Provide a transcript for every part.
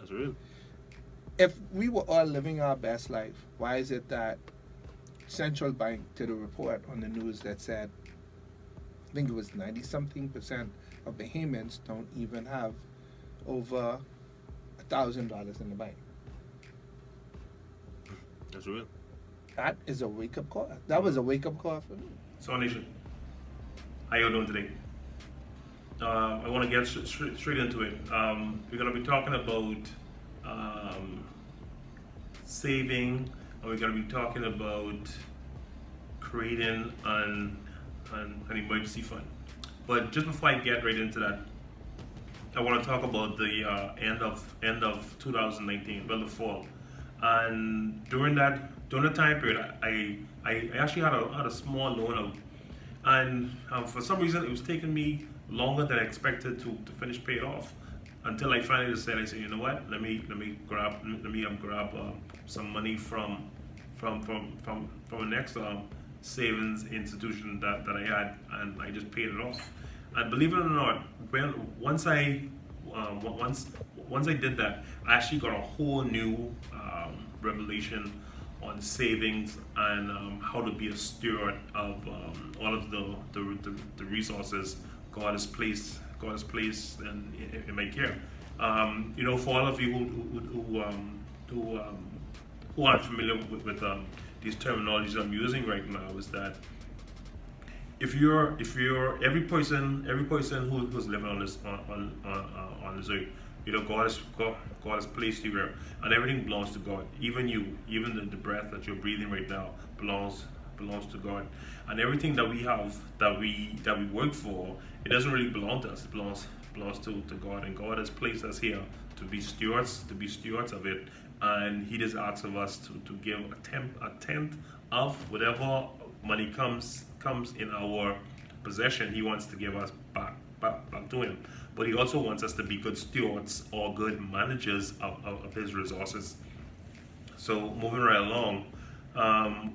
That's real. If we were all living our best life, why is it that central bank did a report on the news that said, I think it was 90 something percent of Bahamians don't even have over $1,000 in the bank? That's real. That is a wake up call. That was a wake up call for me. Soar Nation, how you doing today? I want to get straight into it. We're going to be talking about saving, and we're going to be talking about creating an emergency fund. But just before I get right into that, I want to talk about the end of 2019, well, the fall, and during the time period, I actually had a small loan out, and for some reason it was taking me longer than I expected to finish pay it off, until I finally decided. I said, you know what, let me grab some money from the next savings institution that I had, and I just paid it off. And believe it or not, once I did that, I actually got a whole new revelation on savings and how to be a steward of all of the resources God has placed in my care. For all of you who aren't familiar with these terminologies I'm using right now, is that if you're every person who's living on this earth, God has placed you here, and everything belongs to God. Even you, even the breath that you're breathing right now belongs to God, and everything that we have, that we work for, it doesn't really belong to us. It belongs to God, and God has placed us here to be stewards of it, and He just asks of us to give a tenth of whatever money comes in our possession. He wants to give us back to Him, but He also wants us to be good stewards or good managers of His resources. So moving right along,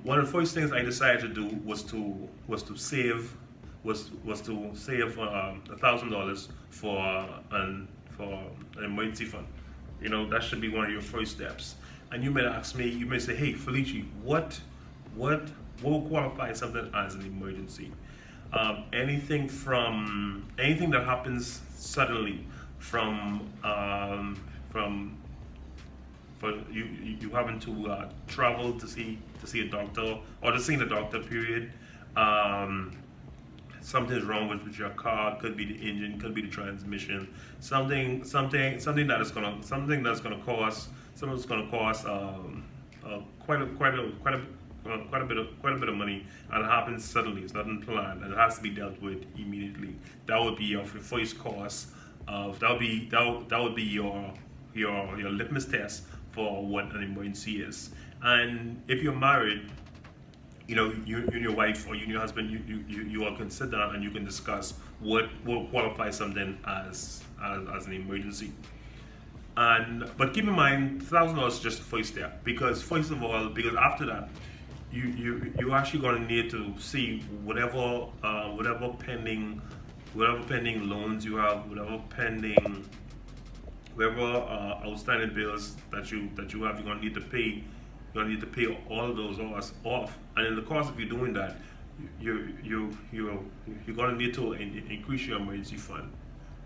one of the first things I decided to do was to save $1,000 for an emergency fund. That should be one of your first steps. And you may ask me, you may say, hey Felici, what will qualify something as an emergency? Anything that happens suddenly, from for you having to travel to see a doctor, or to see the doctor, period. Something's wrong with your car. Could be the engine, could be the transmission. Something that's gonna cost quite a bit of money, and it happens suddenly. It's not planned, and it has to be dealt with immediately. That would be your first cost of that would be your litmus test for what an emergency is. And if you're married, you and your wife, or you and your husband, you all can sit down and you can discuss what will qualify something as an emergency. But keep in mind, $1,000 is just the first step, because after that, you actually going to need to see whatever pending loans you have, whatever outstanding bills that you have. You're going to need to pay. You're going to need to pay all of those off. And in the course of you doing that, you're going to need to increase your emergency fund.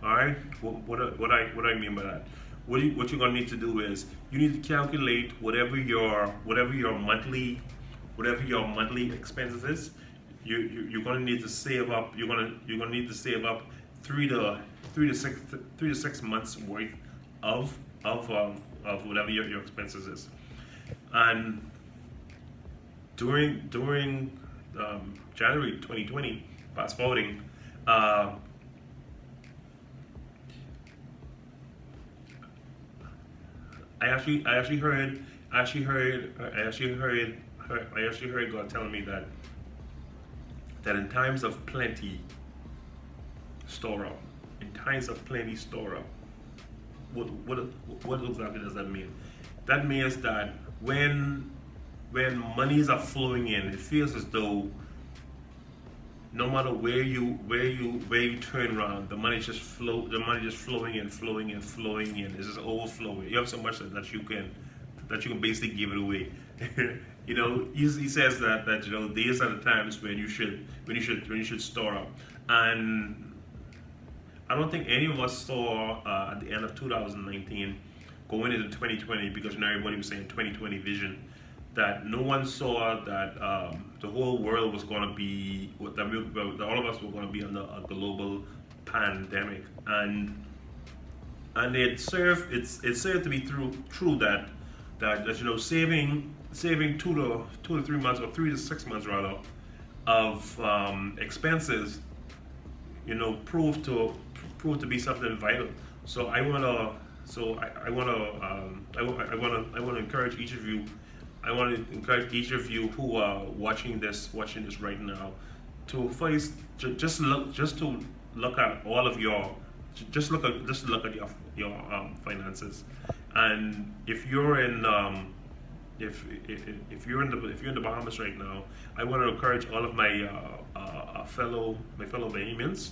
All right. What I mean by that? What you're going to need to do is, you need to calculate whatever your monthly expenses is. You're going to need to save up. You're going to need to save up 3 to 6 months worth of whatever your expenses is. And during January 2020, fast forwarding, I actually heard God telling me that in times of plenty, store up. In times of plenty, store up. What exactly does that mean? That means that when monies are flowing in, it feels as though no matter where you turn around, the money just flowing in, flowing in, flowing in. It's just overflowing. You have so much that you can basically give it away. You know, he says that you know these are the times when you should store up. And I don't think any of us saw at the end of 2019 going into 2020, because you know everybody was saying 2020 vision, that no one saw that the whole world was going to be that all of us were going to be under a global pandemic. And it served to be true that you know saving 2 to 3 months, or 3 to 6 months rather, of expenses, you know, proved to be something vital. So I want to encourage each of you. I want to encourage each of you who are watching this right now, to first just to look at all of your just look at your finances. And if you're in if you're in the Bahamas right now, I want to encourage all of my fellow Bahamians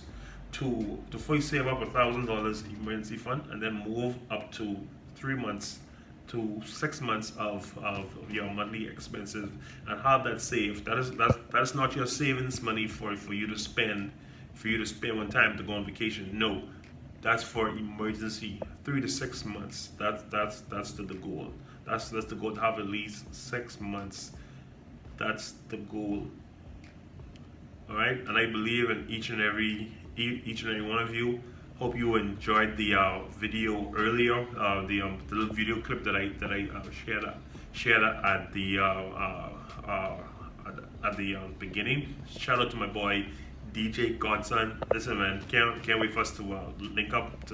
to first save up $1,000 emergency fund, and then move up to 3 months to 6 months of your monthly expenses, and have that saved. That is not your savings money for you to spend one time to go on vacation. No, that's for emergency. 3 to 6 months. That's the goal. That's the goal, to have at least 6 months. That's the goal. All right, and I believe in each and every one of you. Hope you enjoyed the video earlier, the little video clip that I shared at the beginning. Shout out to my boy DJ Godson. Listen, man, can't wait for us to link up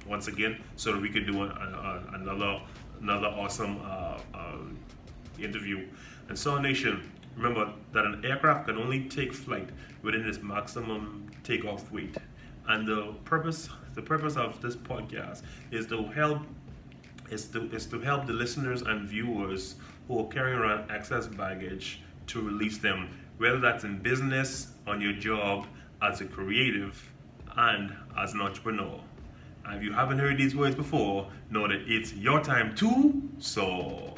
once again, so that we could do another awesome interview. And Soar Nation, remember that an aircraft can only take flight within its maximum takeoff weight. And the purpose of this podcast is to help the listeners and viewers who are carrying around excess baggage, to release them, whether that's in business, on your job, as a creative, and as an entrepreneur. And if you haven't heard these words before, know that it's your time to soar.